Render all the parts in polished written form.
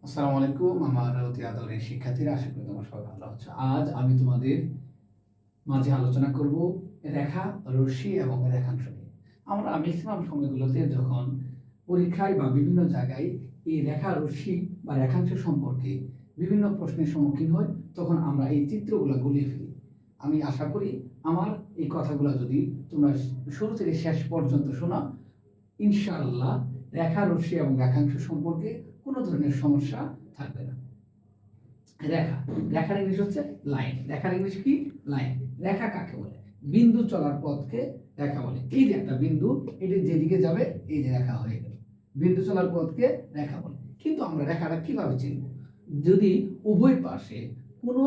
আসসালামু আলাইকুম আমার অতি আদরের শিক্ষার্থীরা, আশা করি তোমরা সবাই ভালো আছো। আজ আমি তোমাদের মাঝে আলোচনা করব রেখা, রশ্মি এবং রেখাংশ নিয়ে। আমরা ম্যাক্সিমাম সময়গুলোতে যখন পরীক্ষায় বা বিভিন্ন জায়গায় এই রেখা, রশ্মি বা রেখাংশ সম্পর্কে বিভিন্ন প্রশ্নের সম্মুখীন হই, তখন আমরা এই চিত্রগুলো গুলিয়ে ফেলি। আমি আশা করি আমার এই কথাগুলো যদি তোমরা শুরু থেকে শেষ পর্যন্ত শোনো, ইনশাআল্লাহ রেখা, রশ্মি এবং রেখাংশ সম্পর্কে কোনো ধরনের সমস্যা থাকবে না। রেখা, রেখার ইংলিশ হচ্ছে লাইন। রেখার ইংলিশ কি? লাইন। রেখা কাকে বলে? বিন্দু চলার পথকে রেখা বলে। এই যে একটা বিন্দু, এটি যেদিকে যাবে এই যে রেখা হয়ে গেল, বিন্দু চলার পথকে রেখা বলে। কিন্তু আমরা রেখাটা কিভাবে চিনব? যদি উভয় পাশে কোনো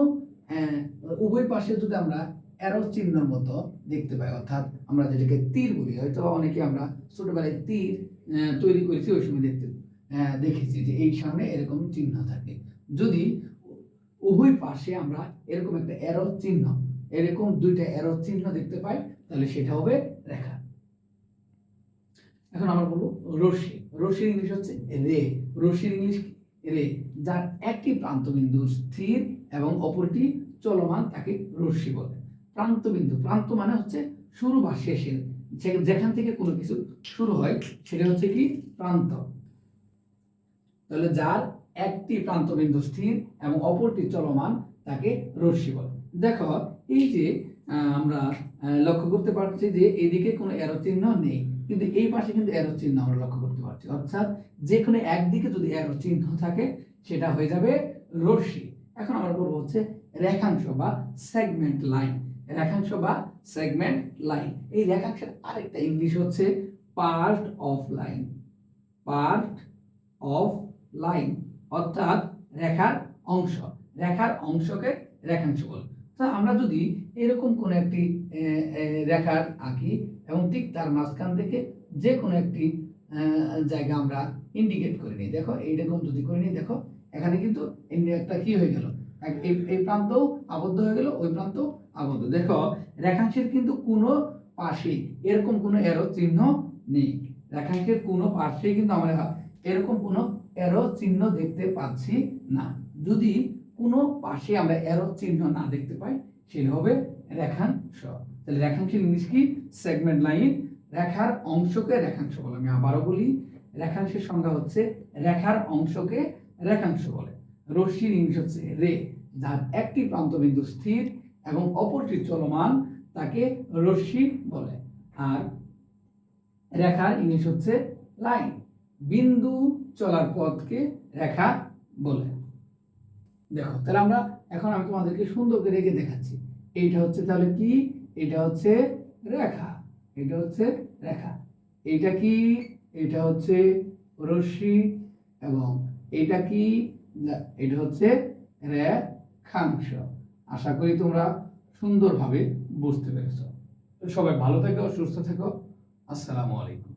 উভয় পাশে যদি আমরা অ্যারো চিহ্নের মতো দেখতে পাই, অর্থাৎ আমরা যেটাকে তীর বলি, হয়তো অনেকে আমরা ছোটবেলায় তীর তৈরি করেছি, ওই সময় দেখেছি যে এই সামনে এরকম চিহ্ন থাকে। যদি উভয় পাশে আমরা এরকম একটা অ্যারো চিহ্ন, এরকম দুইটা অ্যারো চিহ্ন দেখতে পাই, তাহলে সেটা হবে রেখা। এখন আমরা বলবো রশ্মি। রশ্মির ইংলিশ হচ্ছে রে। রশ্মির ইংলিশ রে। যার একটি প্রান্তবিন্দু স্থির এবং অপরটি চলমান, তাকে রশ্মি বলে। প্রান্তবিন্দু, প্রান্ত মানে হচ্ছে শুরু বা শেষের, যেখান থেকে কোনো কিছু শুরু হয় সেটা হচ্ছে কি? প্রান্ত। তাহলে যার একটি প্রান্তবিন্দু স্থির এবং অপরটি চলমান, তাকে রশ্মি বলে। দেখো, এই যে আমরা লক্ষ্য করতে পারছি যে এদিকে কোনো অ্যারো চিহ্ন নেই, কিন্তু এই পাশে কিন্তু অ্যারো চিহ্ন আমরা লক্ষ্য করতে পারছি। অর্থাৎ যে কোনো একদিকে যদি অ্যারো চিহ্ন থাকে, সেটা হয়ে যাবে রশ্মি। এখন আমরা বলবো হচ্ছে রেখাংশ বা সেগমেন্ট লাইন। রেখাংশ বা সেগমেন্ট লাইন। এই রেখাংশের আরেকটা ইংলিশ হচ্ছে part of line. Part of line অর্থাৎ রেখার অংশ। রেখার অংশকে রেখাংশ বলে। তো আমরা যদি এরকম কোন একটি রেখার আঁকি এবং ঠিক তার মাঝখান থেকে যে কোনো একটি জায়গা আমরা ইন্ডিকেট করে নিই, দেখো এইরকম যদি করে নিই, দেখো এখানে কিন্তু একটা কি হয়ে গেল, এই প্রান্ত আবদ্ধ হয়ে গেল, ওই প্রান্ত আবদ্ধ। দেখো রেখাংশের কিন্তু কোনো পাশে এরকম কোনো এরো চিহ্ন নেই। রেখাংশের কোনো পাশে কিন্তু আমরা এরকম কোনো এরো চিহ্ন দেখতে পাচ্ছি না। যদি কোনো পাশে আমরা এরো চিহ্ন না দেখতে পাই, সেটা হবে রেখাংশ। তাহলে রেখাংশের ইংলিশ কি? Segment line. রেখার অংশকে রেখাংশ বলে। আমি আবারও বলি, রেখাংশের সংজ্ঞা হচ্ছে রেখার অংশকে রেখাংশ বলে। রশ্মির ইংলিশ হচ্ছে রে। যার একটি প্রান্তবিন্দু স্থির এবং অপরটি চলমান, তাকে রশ্মি বলে। আর রেখার ইংলিশ হচ্ছে লাইন। বিন্দু চলার পথকে রেখা বলে। দেখো, তাহলে আমরা এখন আমি তোমাদেরকে সুন্দর করে রেখে দেখাচ্ছি। এইটা হচ্ছে তাহলে কি? এটা হচ্ছে রেখা। এটা হচ্ছে রেখা। এইটা কি? এটা হচ্ছে রশ্মি। এবং এটা কি? এটা হচ্ছে রেখাংশ। আশা করি তোমরা সুন্দরভাবে বুঝতে পেরেছো। সবাই ভালো থেকো, সুস্থ থেকো। আসসালামু আলাইকুম।